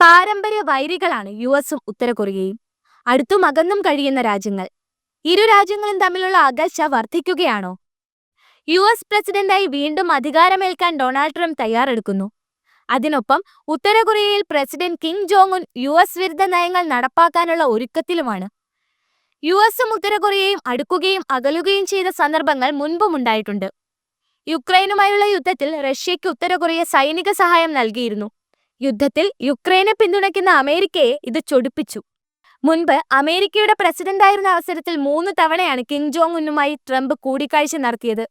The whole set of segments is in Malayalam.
പാരമ്പര്യ വൈരികളാണ് യുഎസും ഉത്തര കൊറിയയും. അടുത്തും അകന്നും കഴിയുന്ന രാജ്യങ്ങൾ. ഇരു രാജ്യങ്ങളും തമ്മിലുള്ള അകൽച്ച വർദ്ധിക്കുകയാണോ? യുഎസ് പ്രസിഡന്റായി വീണ്ടും അധികാരമേൽക്കാൻ ഡൊണാൾഡ് ട്രംപ് തയ്യാറെടുക്കുന്നു. അതിനൊപ്പം ഉത്തര കൊറിയയിൽ president Kim Jong Un US വിരുദ്ധ നയങ്ങൾ നടപ്പാക്കാനുള്ള ഒരുക്കത്തിലുമാണ്. യുഎസും ഉത്തര കൊറിയയും അടുക്കുകയും അകലുകയും ചെയ്ത സന്ദർഭങ്ങൾ മുൻപും ഉണ്ടായിട്ടുണ്ട്. യുക്രൈനുമായുള്ള യുദ്ധത്തിൽ റഷ്യയ്ക്ക് ഉത്തര കൊറിയ സൈനിക സഹായം നൽകിയിരുന്നു. യുദ്ധത്തിൽ യുക്രൈനെ പിന്തുണയ്ക്കുന്ന അമേരിക്കയെ ഇത് ചൊടിപ്പിച്ചു. മുൻപ് അമേരിക്കയുടെ പ്രസിഡന്റായിരുന്ന അവസരത്തിൽ 3 തവണയാണ് കിം ജോങ് ഉന്നുമായി ട്രംപ് കൂടിക്കാഴ്ച നടത്തിയത്.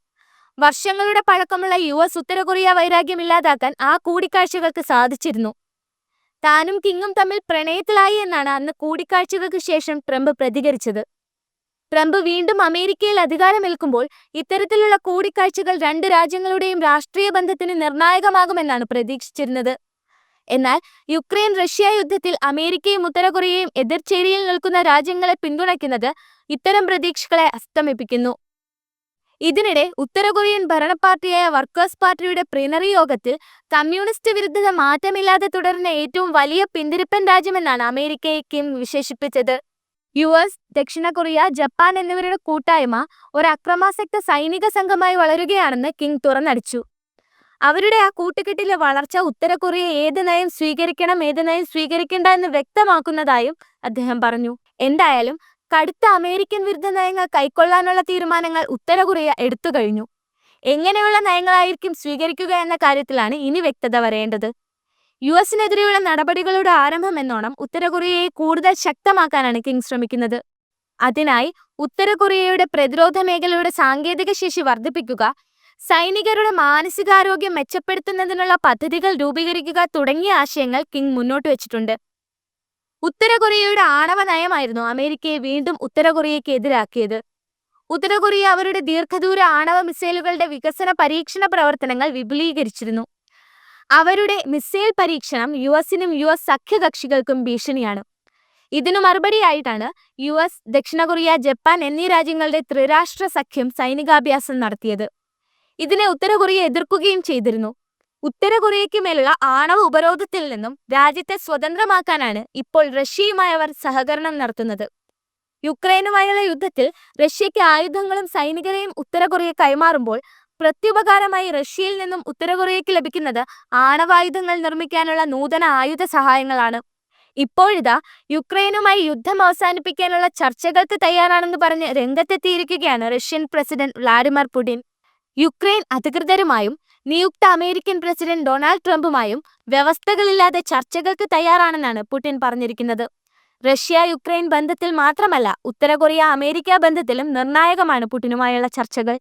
വർഷങ്ങളുടെ പഴക്കമുള്ള യുഎസ് ഉത്തര കൊറിയ വൈരാഗ്യം ഇല്ലാതാക്കാൻ ആ കൂടിക്കാഴ്ചകൾക്ക് സാധിച്ചിരുന്നു. താനും കിങ്ങും തമ്മിൽ പ്രണയത്തിലായി എന്നാണ് അന്ന് കൂടിക്കാഴ്ചകൾക്ക് ശേഷം ട്രംപ് പ്രതികരിച്ചത്. ട്രംപ് വീണ്ടും അമേരിക്കയിൽ അധികാരമേൽക്കുമ്പോൾ ഇത്തരത്തിലുള്ള കൂടിക്കാഴ്ചകൾ രണ്ട് രാജ്യങ്ങളുടെയും രാഷ്ട്രീയ ബന്ധത്തിന് നിർണായകമാകുമെന്നാണ് പ്രതീക്ഷിച്ചിരുന്നത്. എന്നാൽ യുക്രൈൻ റഷ്യ യുദ്ധത്തിൽ അമേരിക്കയും ഉത്തര കൊറിയയും എതിർചേരിയിൽ നിൽക്കുന്ന രാജ്യങ്ങളെ പിന്തുണയ്ക്കുന്നത് ഇത്തരം പ്രതീക്ഷകളെ അസ്തമിപ്പിക്കുന്നു. ഇതിനിടെ ഉത്തര കൊറിയൻ ഭരണപാർട്ടിയായ വർക്കേഴ്സ് പാർട്ടിയുടെ പ്ലീനറി യോഗത്തിൽ കമ്മ്യൂണിസ്റ്റ് വിരുദ്ധത മാറ്റമില്ലാതെ തുടരുന്ന ഏറ്റവും വലിയ പിന്തിരിപ്പൻ രാജ്യമെന്നാണ് അമേരിക്കയെ കിം വിശേഷിപ്പിച്ചത്. യുഎസ്, ദക്ഷിണ കൊറിയ, ജപ്പാൻ എന്നിവരുടെ കൂട്ടായ്മ ഒരു അക്രമാസക്ത സൈനിക സംഘമായി വളരുകയാണെന്ന് കിം തുറന്നടിച്ചു. അവരുടെ ആ കൂട്ടുകെട്ടിലെ വളർച്ച ഉത്തര കൊറിയ ഏത് നയം സ്വീകരിക്കണം, ഏത് നയം സ്വീകരിക്കേണ്ട എന്ന് വ്യക്തമാക്കുന്നതായും അദ്ദേഹം പറഞ്ഞു. എന്തായാലും കടുത്ത അമേരിക്കൻ വിരുദ്ധ നയങ്ങൾ കൈക്കൊള്ളാനുള്ള തീരുമാനങ്ങൾ ഉത്തര കൊറിയ എടുത്തു കഴിഞ്ഞു. എങ്ങനെയുള്ള നയങ്ങളായിരിക്കും സ്വീകരിക്കുക എന്ന കാര്യത്തിലാണ് ഇനി വ്യക്തത വരേണ്ടത്. യുഎസിനെതിരെയുള്ള നടപടികളുടെ ആരംഭം എന്നോണം ഉത്തര കൊറിയയെ കൂടുതൽ ശക്തമാക്കാനാണ് കിം ശ്രമിക്കുന്നത്. അതിനായി ഉത്തര കൊറിയയുടെ പ്രതിരോധ മേഖലയുടെ സാങ്കേതിക ശേഷി വർദ്ധിപ്പിക്കുക, സൈനികരുടെ മാനസികാരോഗ്യം മെച്ചപ്പെടുത്തുന്നതിനുള്ള പദ്ധതികൾ രൂപീകരിക്കുക തുടങ്ങിയ ആശയങ്ങൾ കിം മുന്നോട്ട് വെച്ചിട്ടുണ്ട്. ഉത്തര കൊറിയയുടെ ആണവ നയമായിരുന്നു അമേരിക്കയെ വീണ്ടും ഉത്തര കൊറിയയ്ക്ക് എതിരാക്കിയത്. ഉത്തര കൊറിയ അവരുടെ ദീർഘദൂര ആണവ മിസൈലുകളുടെ വികസന പരീക്ഷണ പ്രവർത്തനങ്ങൾ വിപുലീകരിച്ചിരുന്നു. അവരുടെ മിസൈൽ പരീക്ഷണം യുഎസിനും യുഎസ് സഖ്യകക്ഷികൾക്കും ഭീഷണിയാണ്. ഇതിനു മറുപടിയായിട്ടാണ് യുഎസ്, ദക്ഷിണ കൊറിയ, ജപ്പാൻ എന്നീ രാജ്യങ്ങളുടെ ത്രിരാഷ്ട്ര സഖ്യം സൈനികാഭ്യാസം നടത്തിയത്. ഇതിനെ ഉത്തര കൊറിയ എതിർക്കുകയും ചെയ്തിരുന്നു. ഉത്തര കൊറിയയ്ക്ക് മേലുള്ള ആണവ ഉപരോധത്തിൽ നിന്നും രാജ്യത്തെ സ്വതന്ത്രമാക്കാനാണ് ഇപ്പോൾ റഷ്യയുമായി അവർ സഹകരണം നടത്തുന്നത്. യുക്രൈനുമായുള്ള യുദ്ധത്തിൽ റഷ്യയ്ക്ക് ആയുധങ്ങളും സൈനികരെയും ഉത്തര കൊറിയ കൈമാറുമ്പോൾ പ്രത്യുപകാരമായി റഷ്യയിൽ നിന്നും ഉത്തര കൊറിയയ്ക്ക് ലഭിക്കുന്നത് ആണവായുധങ്ങൾ നിർമ്മിക്കാനുള്ള നൂതന ആയുധ സഹായങ്ങളാണ്. ഇപ്പോഴിതാ യുക്രൈനുമായി യുദ്ധം അവസാനിപ്പിക്കാനുള്ള ചർച്ചകൾക്ക് തയ്യാറാണെന്ന് പറഞ്ഞ് രംഗത്തെത്തിയിരിക്കുകയാണ് Russian president Vladimir Putin. Ukraine അധികൃതരുമായും നിയുക്ത അമേരിക്കൻ പ്രസിഡന്റ് ഡൊണാൾഡ് ട്രംപുമായും വ്യവസ്ഥകളില്ലാതെ ചർച്ചകൾക്ക് തയ്യാറാണെന്നാണ് പുടിൻ പറഞ്ഞിരിക്കുന്നത്. റഷ്യ യുക്രൈൻ ബന്ധത്തിൽ മാത്രമല്ല, ഉത്തര കൊറിയ അമേരിക്ക ബന്ധത്തിലും നിർണായകമാണ് പുടിനുമായുള്ള ചർച്ചകൾ.